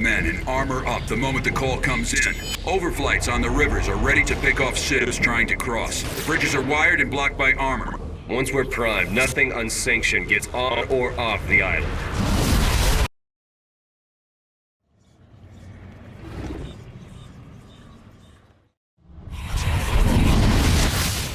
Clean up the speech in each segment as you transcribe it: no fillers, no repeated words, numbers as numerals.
men and armor up the moment the call comes in. Overflights on the rivers are ready to pick off ships trying to cross. The bridges are wired and blocked by armor. Once we're primed, nothing unsanctioned gets on or off the island.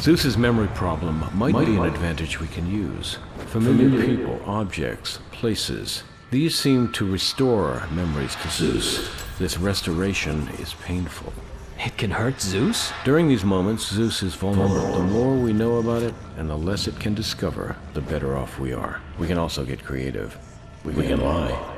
Zeus's memory problem might be an advantage we can use. Familiar people, objects, places. These seem to restore memories to Zeus. This restoration is painful. It can hurt Zeus? During these moments, Zeus is vulnerable. The more we know about it, and the less it can discover, the better off we are. We can also get creative. We can lie.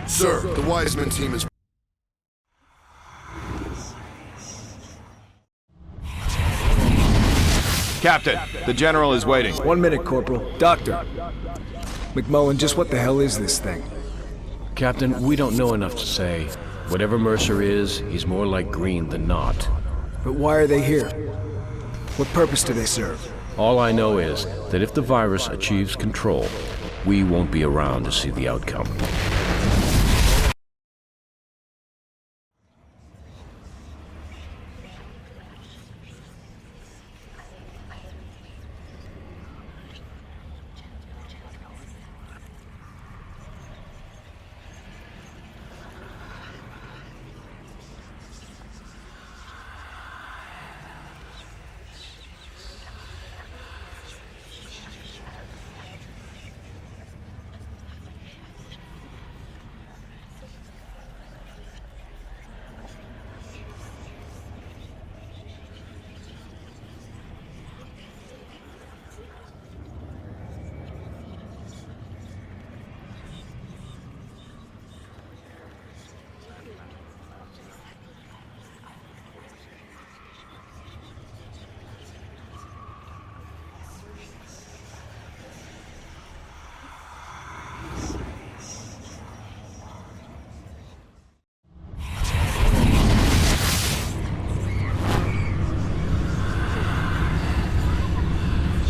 Sir, the Wiseman team is... Captain, the General is waiting. 1 minute, Corporal. Doctor. McMullen, just what the hell is this thing? Captain, we don't know enough to say. Whatever Mercer is, he's more like Green than not. But why are they here? What purpose do they serve? All I know is that if the virus achieves control, we won't be around to see the outcome.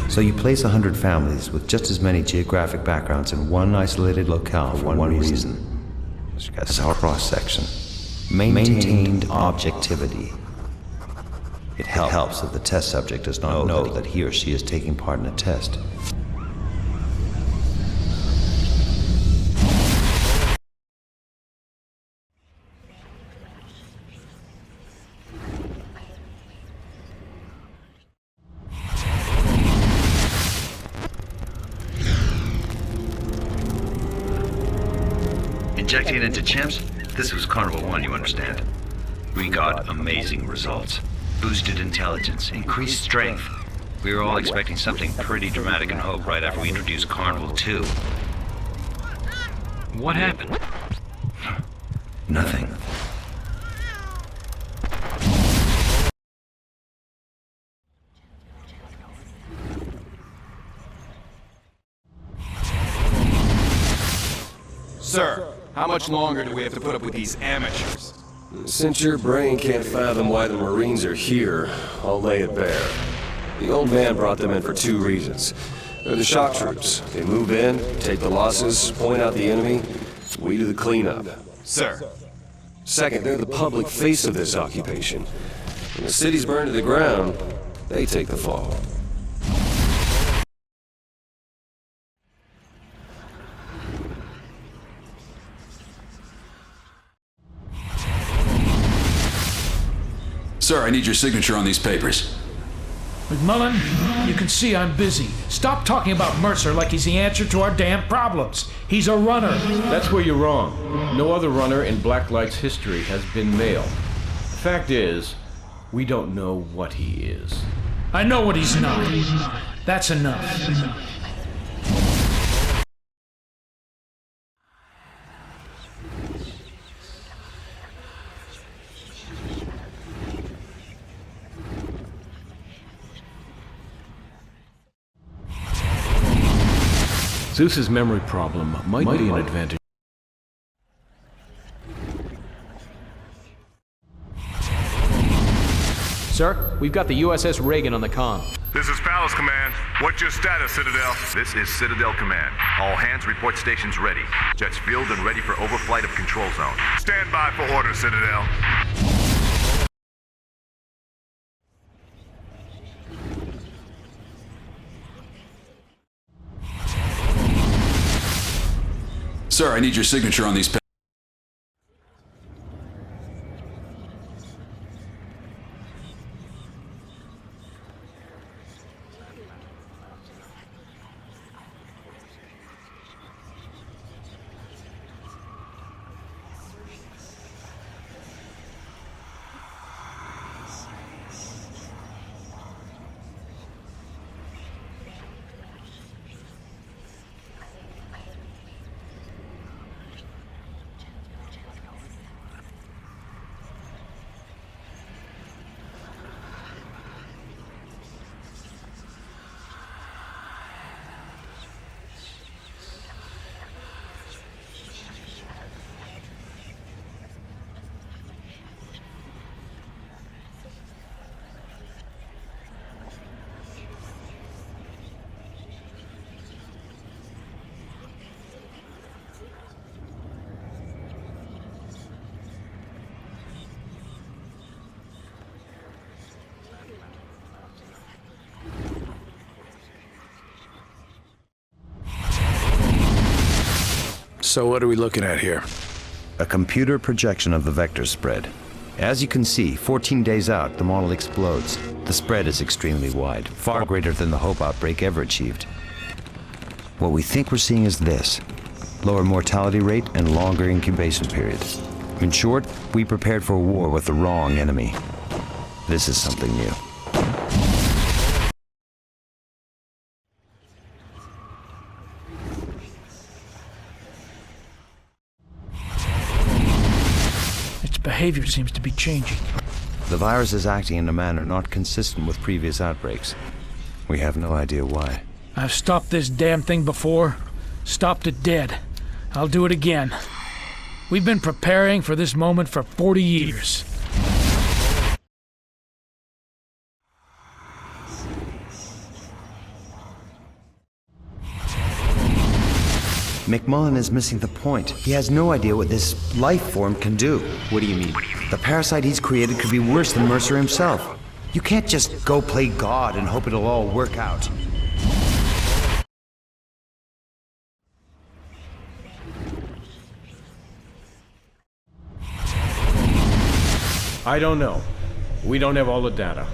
So you place 100 families with just as many geographic backgrounds in one isolated locale for one reason. That's our cross-section. Maintained objectivity. It helps that the test subject does not know that he or she is taking part in a test. Injecting it into chimps? This was Carnival 1, you understand. We got amazing results. Boosted intelligence, increased strength. We were all expecting something pretty dramatic in Hope right after we introduced Carnival 2. What happened? Nothing. Sir, how much longer do we have to put up with these amateurs? Since your brain can't fathom why the Marines are here, I'll lay it bare. The old man brought them in for 2 reasons. They're the shock troops. They move in, take the losses, point out the enemy. We do the cleanup. Sir. Second, they're the public face of this occupation. When the city's burned to the ground, they take the fall. Sir, I need your signature on these papers. McMullen, you can see I'm busy. Stop talking about Mercer like he's the answer to our damn problems. He's a runner. That's where you're wrong. No other runner in Blacklight's history has been male. The fact is, we don't know what he is. I know what he's not. That's enough. Zeus's memory problem might be an advantage. Sir, we've got the USS Reagan on the comm. This is Palace Command. What's your status, Citadel? This is Citadel Command. All hands report stations ready. Jets filled and ready for overflight of control zone. Stand by for orders, Citadel. Sir, I need your signature on these papers. So what are we looking at here? A computer projection of the vector spread. As you can see, 14 days out, the model explodes. The spread is extremely wide, far greater than the Hope outbreak ever achieved. What we think we're seeing is this: lower mortality rate and longer incubation period. In short, we prepared for a war with the wrong enemy. This is something new. Behavior seems to be changing. The virus is acting in a manner not consistent with previous outbreaks. We have no idea why. I've stopped this damn thing before. Stopped it dead. I'll do it again. We've been preparing for this moment for 40 years. McMullen is missing the point. He has no idea what this life form can do. What do you mean? The parasite he's created could be worse than Mercer himself. You can't just go play God and hope it'll all work out. I don't know. We don't have all the data.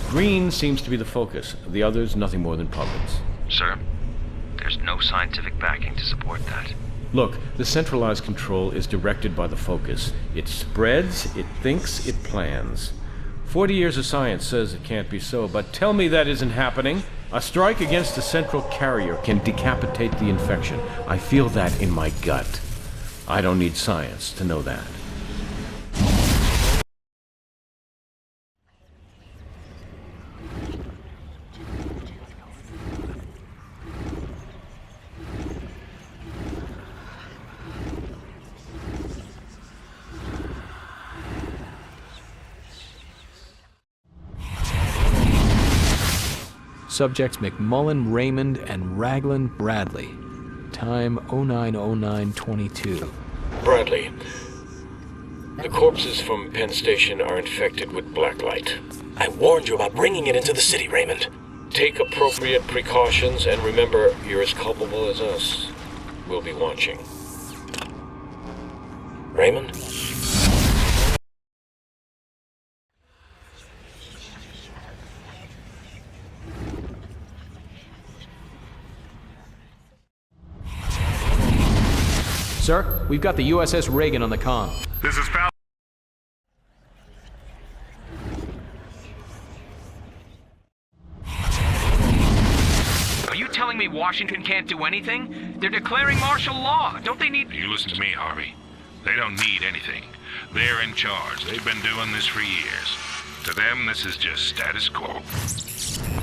Green seems to be the focus. The others, nothing more than puppets. Sir, there's no scientific backing to support that. Look, the centralized control is directed by the focus. It spreads, it thinks, it plans. 40 years of science says it can't be so, but tell me that isn't happening. A strike against the central carrier can decapitate the infection. I feel that in my gut. I don't need science to know that. Subjects McMullen, Raymond, and Raglan Bradley. Time 090922. Bradley, the corpses from Penn Station are infected with blacklight. I warned you about bringing it into the city, Raymond. Take appropriate precautions and remember you're as culpable as us. We'll be watching. Raymond? Sir, we've got the USS Reagan on the comm. This is Pal. Are you telling me Washington can't do anything? They're declaring martial law. Don't they need... You listen to me, Harvey. They don't need anything. They're in charge. They've been doing this for years. To them, this is just status quo.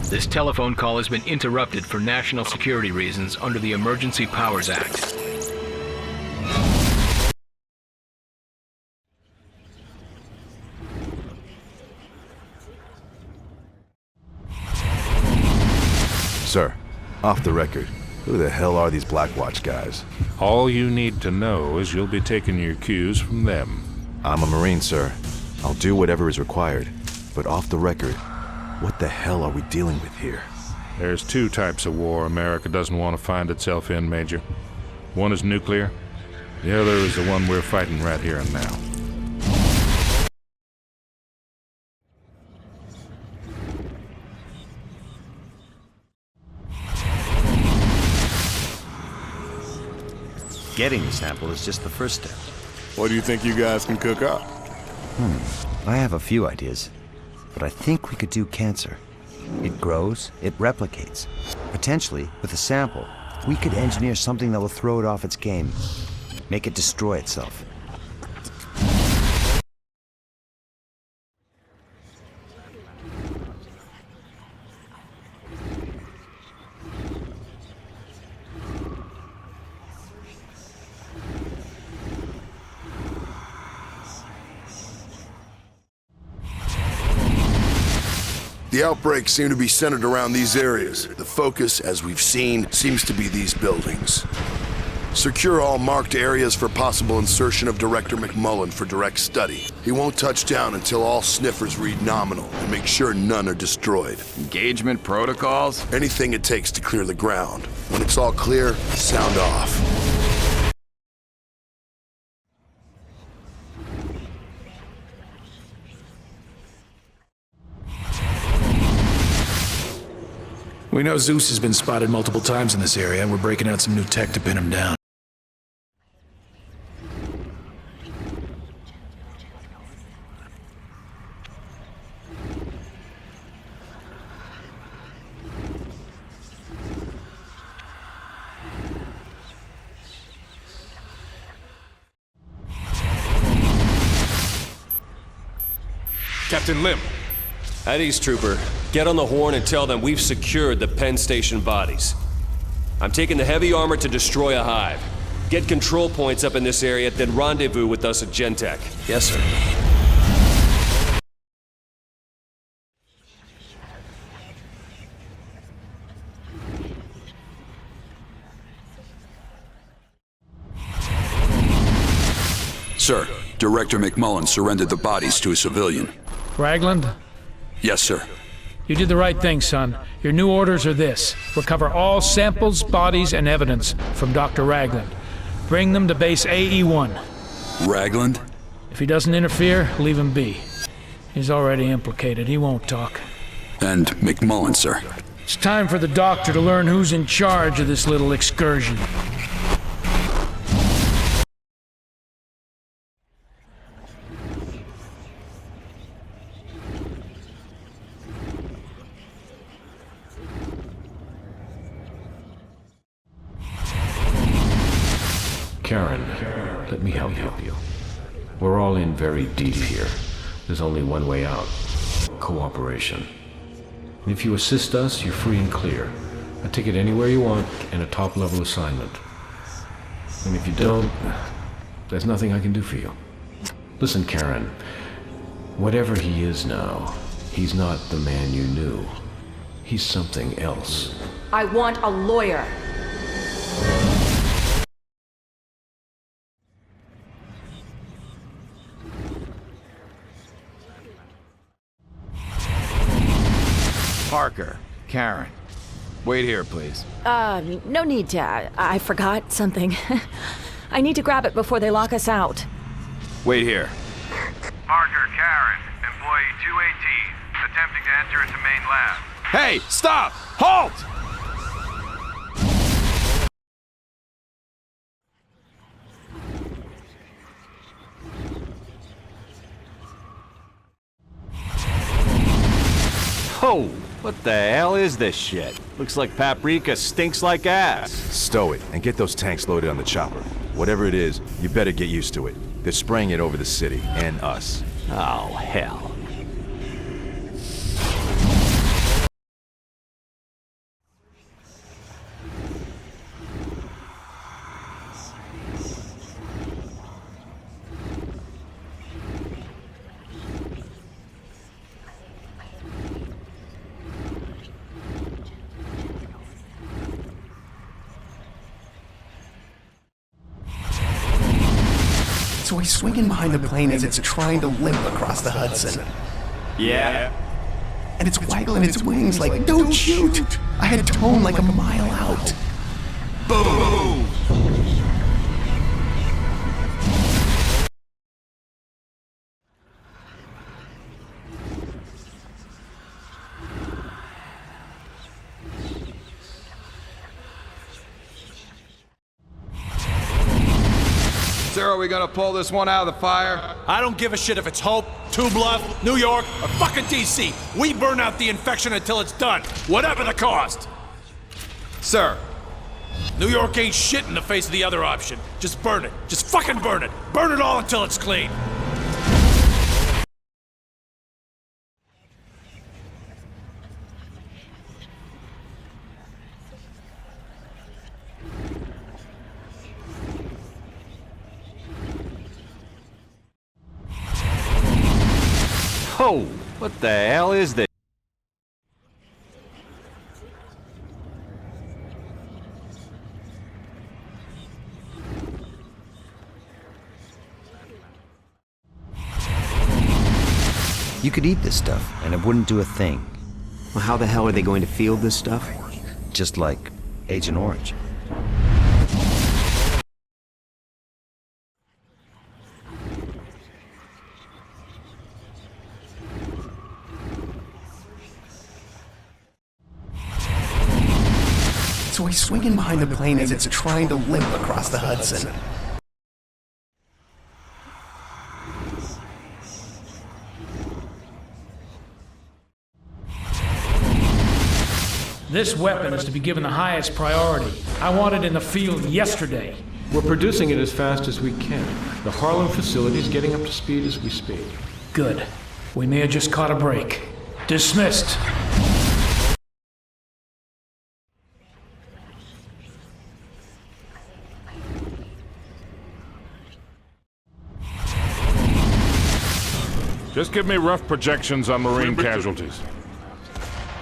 This telephone call has been interrupted for national security reasons under the Emergency Powers Act. Sir, off the record, who the hell are these Blackwatch guys? All you need to know is you'll be taking your cues from them. I'm a Marine, sir. I'll do whatever is required. But off the record, what the hell are we dealing with here? There's two types of war America doesn't want to find itself in, Major. One is nuclear. The other is the one we're fighting right here and now. Getting the sample is just the first step. What do you think you guys can cook up? I have a few ideas, but I think we could do cancer. It grows, it replicates. Potentially, with a sample, we could engineer something that will throw it off its game. Make it destroy itself. The outbreaks seem to be centered around these areas. The focus, as we've seen, seems to be these buildings. Secure all marked areas for possible insertion of Director McMullen for direct study. He won't touch down until all sniffers read nominal, and make sure none are destroyed. Engagement protocols? Anything it takes to clear the ground. When it's all clear, sound off. We know Zeus has been spotted multiple times in this area. We're breaking out some new tech to pin him down. Captain Lim. At East Trooper, get on the horn and tell them we've secured the Penn Station bodies. I'm taking the heavy armor to destroy a hive. Get control points up in this area, then rendezvous with us at Gentek. Yes, sir. Sir, Director McMullen surrendered the bodies to a civilian. Ragland? Yes, sir. You did the right thing, son. Your new orders are this. Recover all samples, bodies, and evidence from Dr. Ragland. Bring them to base AE-1. Ragland? If he doesn't interfere, leave him be. He's already implicated. He won't talk. And McMullen, sir. It's time for the doctor to learn who's in charge of this little excursion. Karen, let me help you. We're all in very deep here. There's only one way out. Cooperation. And if you assist us, you're free and clear. A ticket anywhere you want and a top-level assignment. And if you don't, there's nothing I can do for you. Listen, Karen. Whatever he is now, he's not the man you knew. He's something else. I want a lawyer. Parker, Karen. Wait here, please. No need to. I forgot something. I need to grab it before they lock us out. Wait here. Parker, Karen, employee 218, attempting to enter into main lab. Hey, stop! Halt! Oh, what the hell is this shit? Looks like paprika stinks like ass. Stow it and get those tanks loaded on the chopper. Whatever it is, you better get used to it. They're spraying it over the city and us. Oh, hell. So he's swinging behind the plane as it's trying to limp across the Hudson. Yeah. And it's waggling its wings like, don't shoot! I had tone like a mile out. Boom! Sir, are we gonna pull this one out of the fire? I don't give a shit if it's Hope, Two Bluff, New York, or fucking DC. We burn out the infection until it's done, whatever the cost. Sir. New York ain't shit in the face of the other option. Just burn it. Just fucking burn it. Burn it all until it's clean. Oh, what the hell is this? You could eat this stuff, and it wouldn't do a thing. Well, how the hell are they going to field this stuff? Just like Agent Orange. So he's swinging behind the plane as it's trying to limp across the Hudson. This weapon is to be given the highest priority. I want it in the field yesterday. We're producing it as fast as we can. The Harlem facility is getting up to speed as we speak. Good. We may have just caught a break. Dismissed. Just give me rough projections on Marine casualties.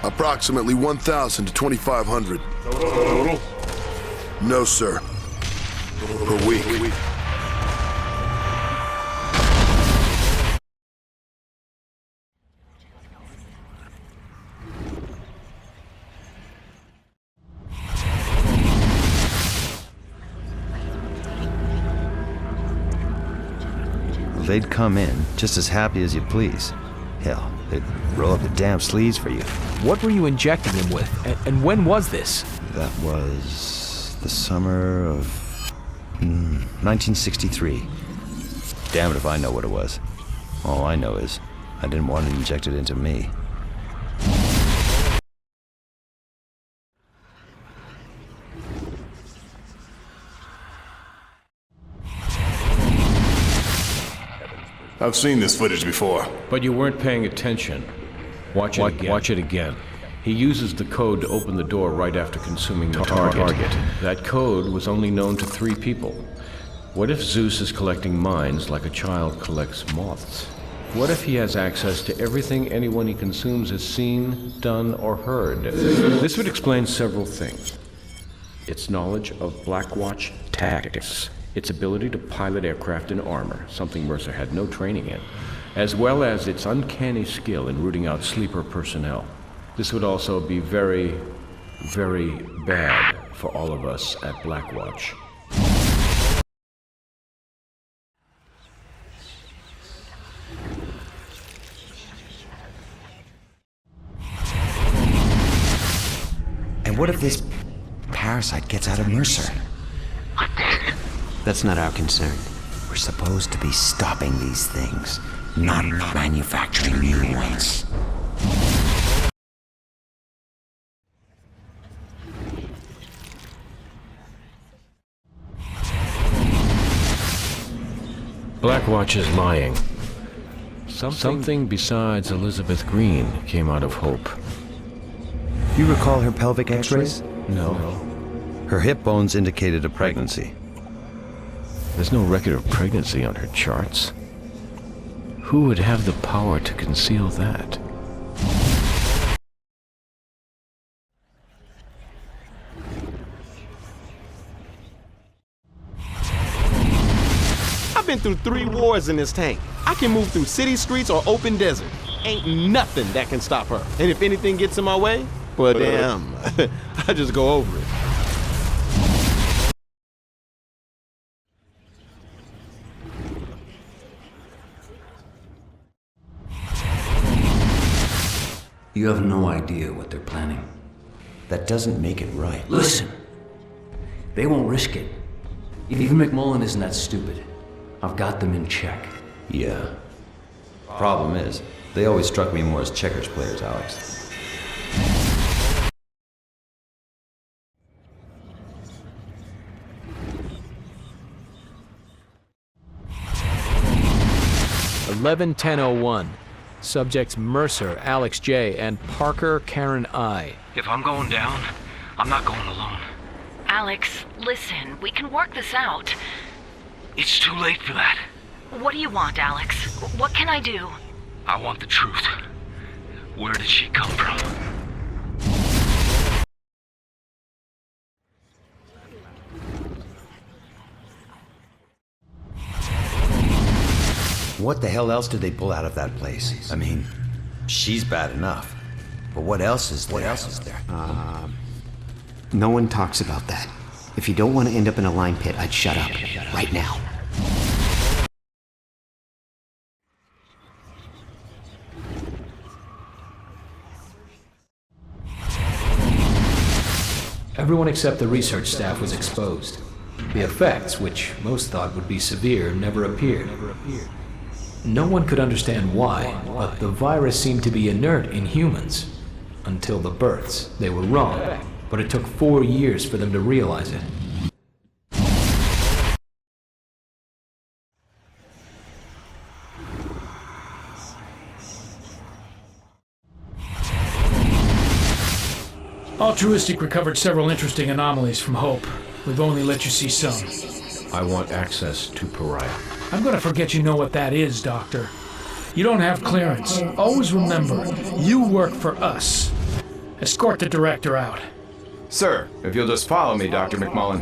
Approximately 1,000 to 2,500. Total? No, sir. Per week. They'd come in just as happy as you please. Hell, they'd roll up the damn sleeves for you. What were you injecting him with? And when was this? That was the summer of 1963. Damn it if I know what it was. All I know is I didn't want it injected into me. I've seen this footage before. But you weren't paying attention. Watch it again. He uses the code to open the door right after consuming the target. That code was only known to 3 people. What if Zeus is collecting minds like a child collects moths? What if he has access to everything anyone he consumes has seen, done, or heard? This would explain several things. Its knowledge of Blackwatch tactics, its ability to pilot aircraft in armor, something Mercer had no training in, as well as its uncanny skill in rooting out sleeper personnel. This would also be very, very bad for all of us at Blackwatch. And what if this parasite gets out of Mercer? That's not our concern. We're supposed to be stopping these things, not manufacturing new ones. Blackwatch is lying. Something besides Elizabeth Green came out of Hope. You recall her pelvic x-rays? No. Her hip bones indicated a pregnancy. There's no record of pregnancy on her charts. Who would have the power to conceal that? I've been through 3 wars in this tank. I can move through city streets or open desert. Ain't nothing that can stop her. And if anything gets in my way, well, damn, I just go over it. You have no idea what they're planning. That doesn't make it right. Listen, they won't risk it. Even McMullen isn't that stupid. I've got them in check. Yeah. Problem is, they always struck me more as checkers players, Alex. (11:10:01). Subjects Mercer, Alex J., and Parker Karen I. If I'm going down, I'm not going alone. Alex, listen, we can work this out. It's too late for that. What do you want, Alex? What can I do? I want the truth. Where did she come from? What the hell else did they pull out of that place? I mean, she's bad enough. But what else is there? No one talks about that. If you don't want to end up in a lime pit, I'd shut up. Right now. Everyone except the research staff was exposed. The effects, which most thought would be severe, never appeared. No one could understand why, but the virus seemed to be inert in humans. Until the births. They were wrong, but it took 4 years for them to realize it. Altruistic recovered several interesting anomalies from Hope. We've only let you see some. I want access to Pariah. I'm gonna forget you know what that is, Doctor. You don't have clearance. Always remember, you work for us. Escort the director out. Sir, if you'll just follow me, Dr. McMullen.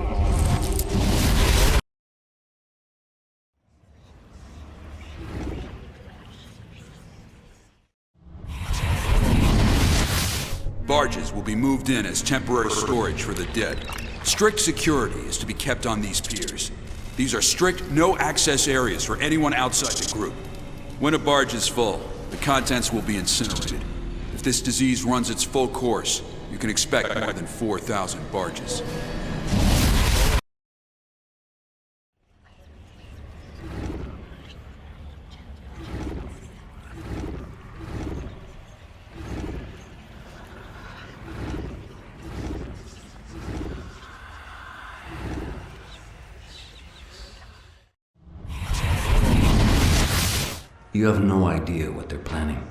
Barges will be moved in as temporary storage for the dead. Strict security is to be kept on these piers. These are strict, no-access areas for anyone outside the group. When a barge is full, the contents will be incinerated. If this disease runs its full course, you can expect more than 4,000 barges. You have no idea what they're planning.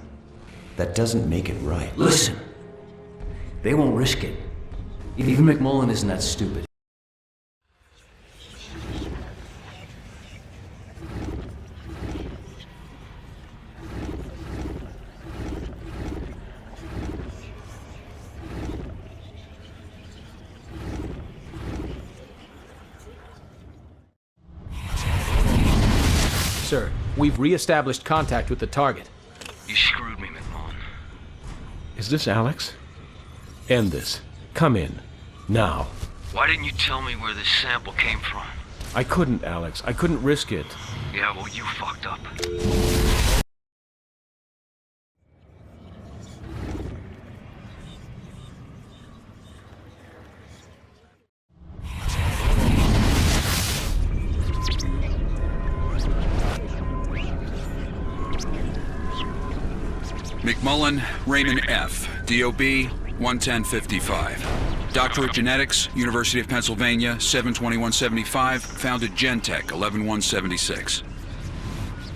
That doesn't make it right. Listen, they won't risk it. Even McMullen isn't that stupid. Sir, we've re-established contact with the target. You screwed me, McMullen. Is this Alex? End this. Come in. Now. Why didn't you tell me where this sample came from? I couldn't, Alex. I couldn't risk it. Yeah, well, you fucked up. McMullen, Raymond F., DOB, 11055. Doctor of Genetics, University of Pennsylvania, 72175, founded Gentech, 11176.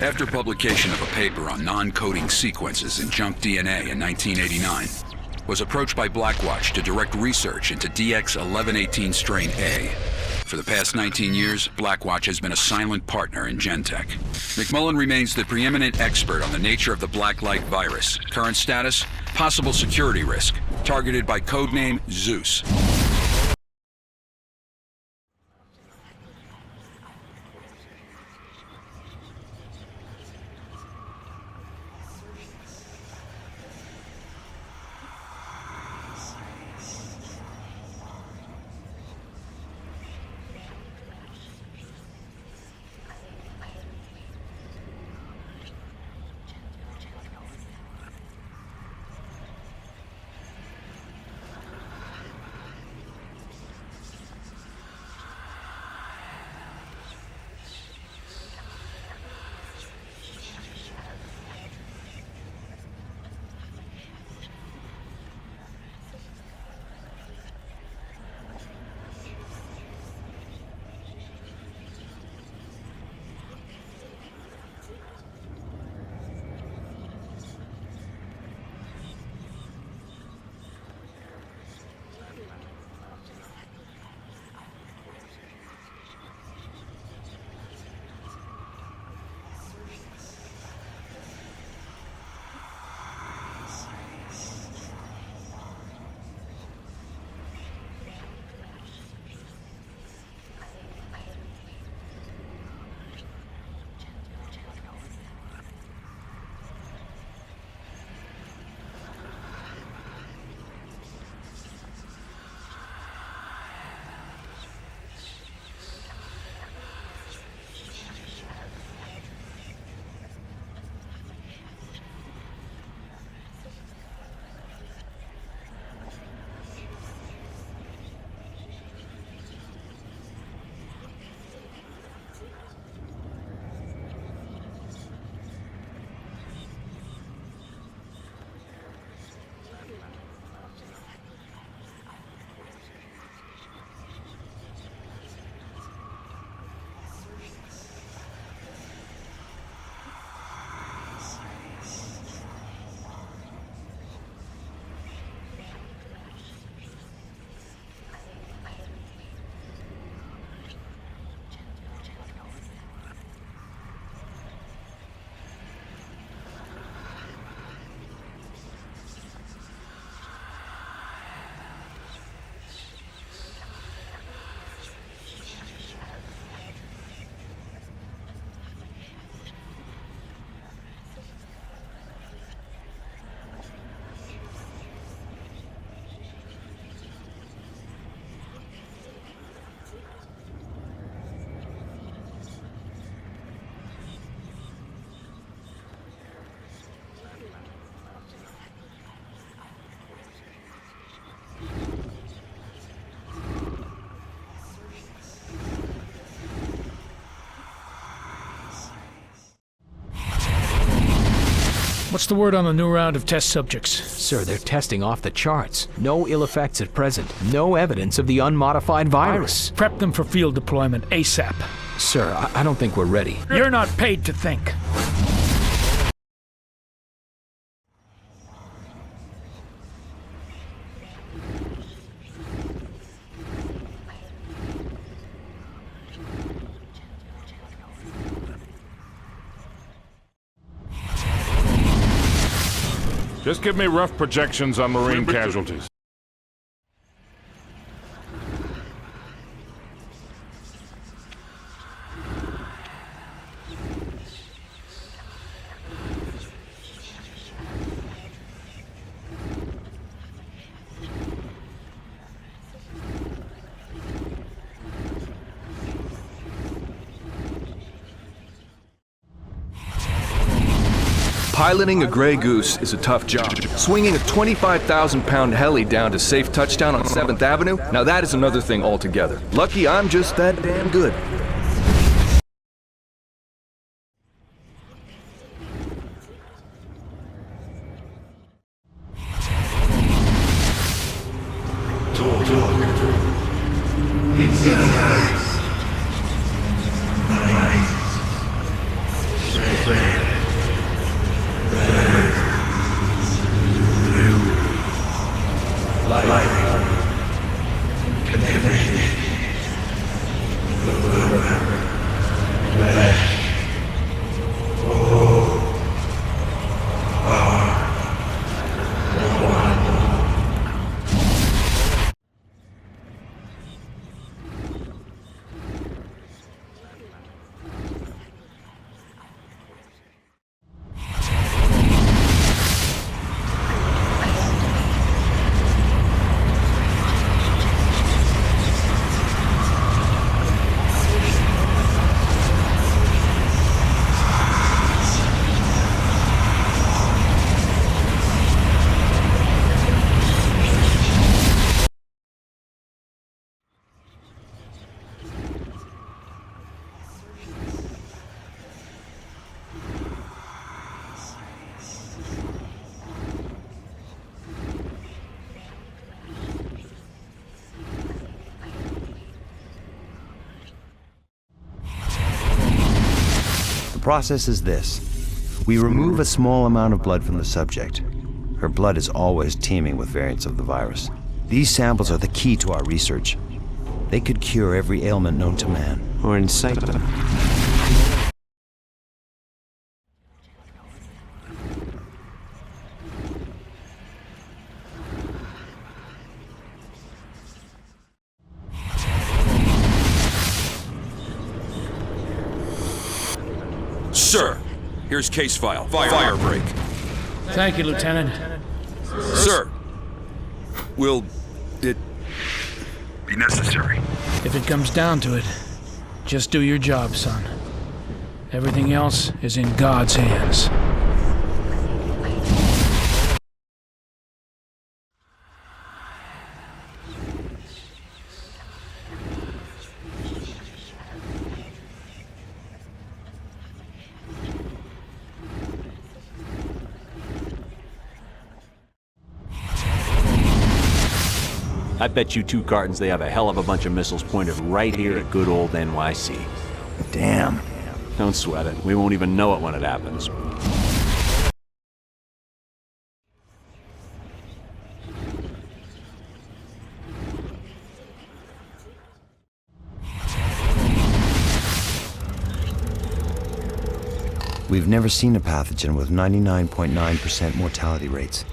After publication of a paper on non-coding sequences in junk DNA in 1989, was approached by Blackwatch to direct research into DX1118 strain A. For the past 19 years, Blackwatch has been a silent partner in Gentech. McMullen remains the preeminent expert on the nature of the Blacklight virus. Current status, possible security risk, targeted by codename Zeus. What's the word on the new round of test subjects? Sir, they're testing off the charts. No ill effects at present. No evidence of the unmodified virus. Prep them for field deployment ASAP. Sir, I don't think we're ready. You're not paid to think. Just give me rough projections on Marine casualties. Piloting a Grey Goose is a tough job. Swinging a 25,000-pound heli down to safe touchdown on 7th Avenue, now that is another thing altogether. Lucky I'm just that damn good. The process is this. We remove a small amount of blood from the subject. Her blood is always teeming with variants of the virus. These samples are the key to our research. They could cure every ailment known to man. Or incite them. Sir, here's case file. Fire break. Thank you, Lieutenant. Sir, will it be necessary? If it comes down to it, just do your job, son. Everything else is in God's hands. I bet you 2 cartons they have a hell of a bunch of missiles pointed right here at good old NYC. Damn. Don't sweat it. We won't even know it when it happens. We've never seen a pathogen with 99.9% mortality rates.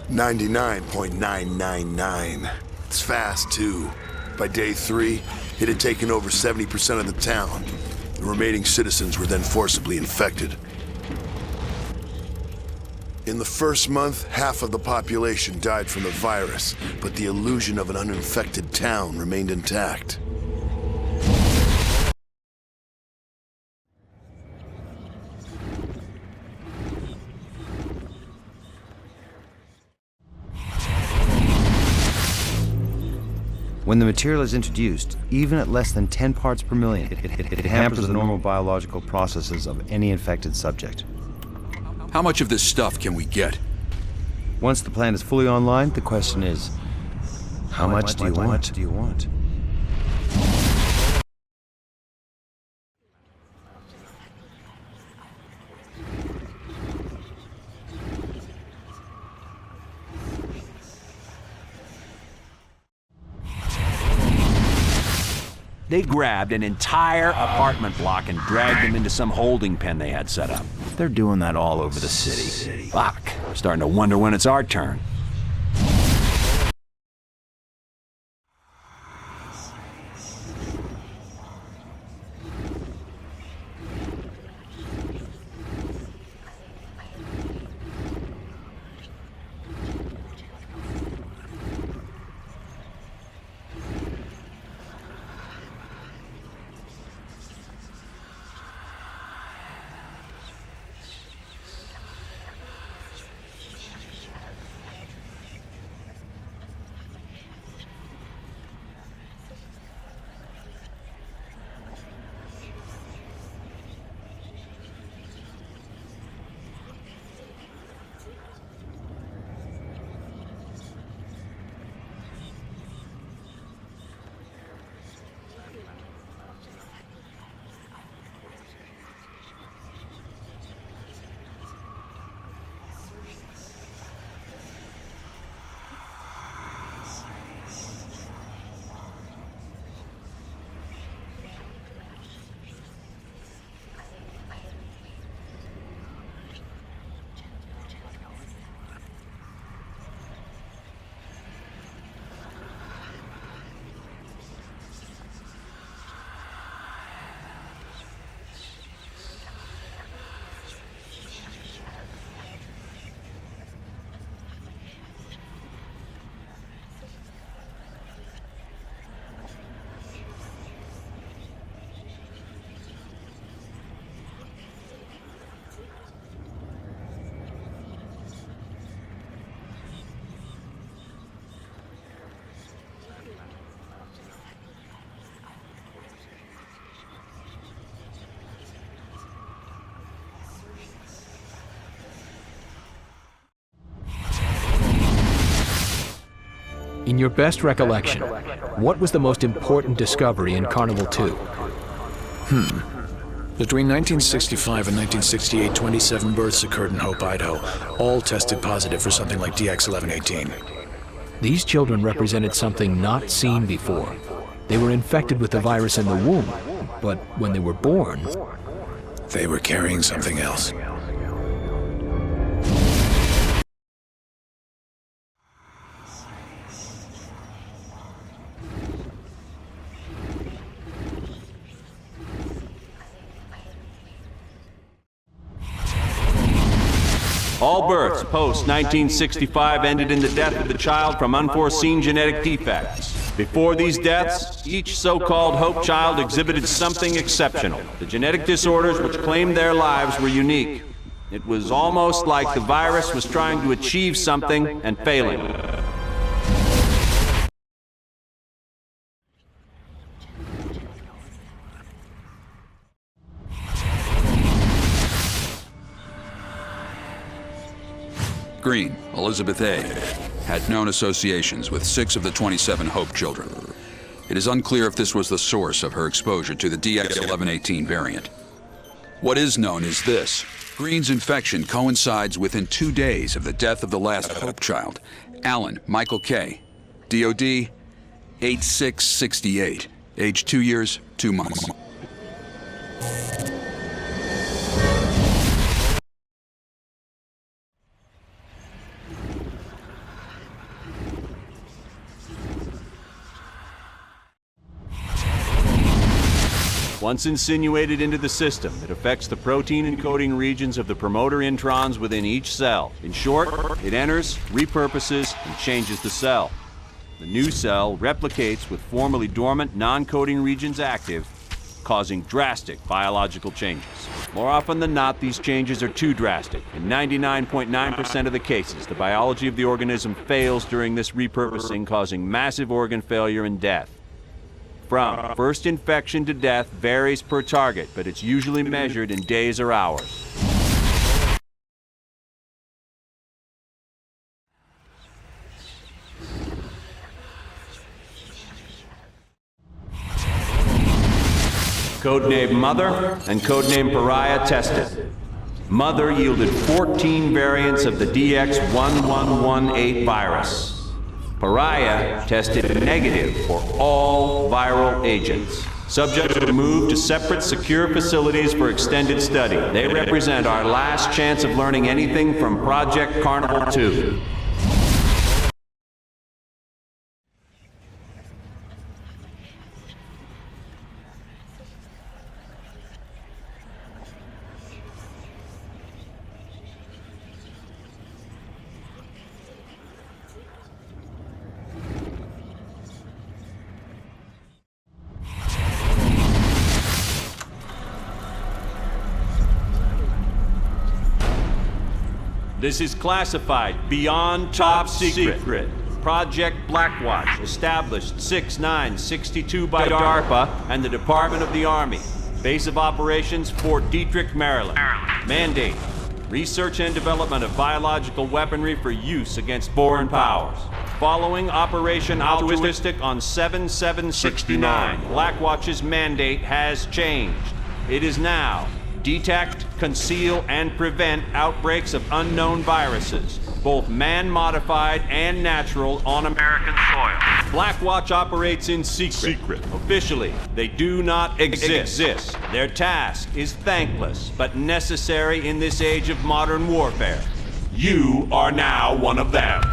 99.999. It's fast, too. By day 3, it had taken over 70% of the town. The remaining citizens were then forcibly infected. In the first month, half of the population died from the virus, but the illusion of an uninfected town remained intact. When the material is introduced, even at less than 10 parts per million, it hampers the normal biological processes of any infected subject. How much of this stuff can we get? Once the plant is fully online, the question is, how much do you want? They grabbed an entire apartment block and dragged them into some holding pen they had set up. They're doing that all over the city. Fuck. I'm starting to wonder when it's our turn. In your best recollection, what was the most important discovery in Carnival 2? Between 1965 and 1968, 27 births occurred in Hope, Idaho. All tested positive for something like DX1118. These children represented something not seen before. They were infected with the virus in the womb, but when they were born, they were carrying something else. All births post-1965 ended in the death of the child from unforeseen genetic defects. Before these deaths, each so-called Hope child exhibited something exceptional. The genetic disorders which claimed their lives were unique. It was almost like the virus was trying to achieve something and failing. Green, Elizabeth A., had known associations with 6 of the 27 Hope children. It is unclear if this was the source of her exposure to the DX1118 variant. What is known is this. Green's infection coincides within 2 days of the death of the last Hope child, Alan Michael K., DOD 8668, age 2 years, 2 months. Once insinuated into the system, it affects the protein encoding regions of the promoter introns within each cell. In short, it enters, repurposes, and changes the cell. The new cell replicates with formerly dormant non-coding regions active, causing drastic biological changes. More often than not, these changes are too drastic. In 99.9% of the cases, the biology of the organism fails during this repurposing, causing massive organ failure and death. From first infection to death varies per target, but it's usually measured in days or hours. Codename Mother and codename Pariah tested. Mother yielded 14 variants of the DX1118 virus. Pariah tested negative for all viral agents. Subjects were moved to separate secure facilities for extended study. They represent our last chance of learning anything from Project Carnival 2. This is classified beyond top secret. Project Blackwatch, established 6/9/62 by DARPA and the Department of the Army. Base of operations, Fort Detrick, Maryland. Mandate: research and development of biological weaponry for use against foreign powers. Following Operation Altruistic on 7/7/69, Blackwatch's mandate has changed. It is now detect, conceal, and prevent outbreaks of unknown viruses, both man-modified and natural, on American soil. Blackwatch operates in secret. Officially, they do not exist. Their task is thankless, but necessary in this age of modern warfare. You are now one of them.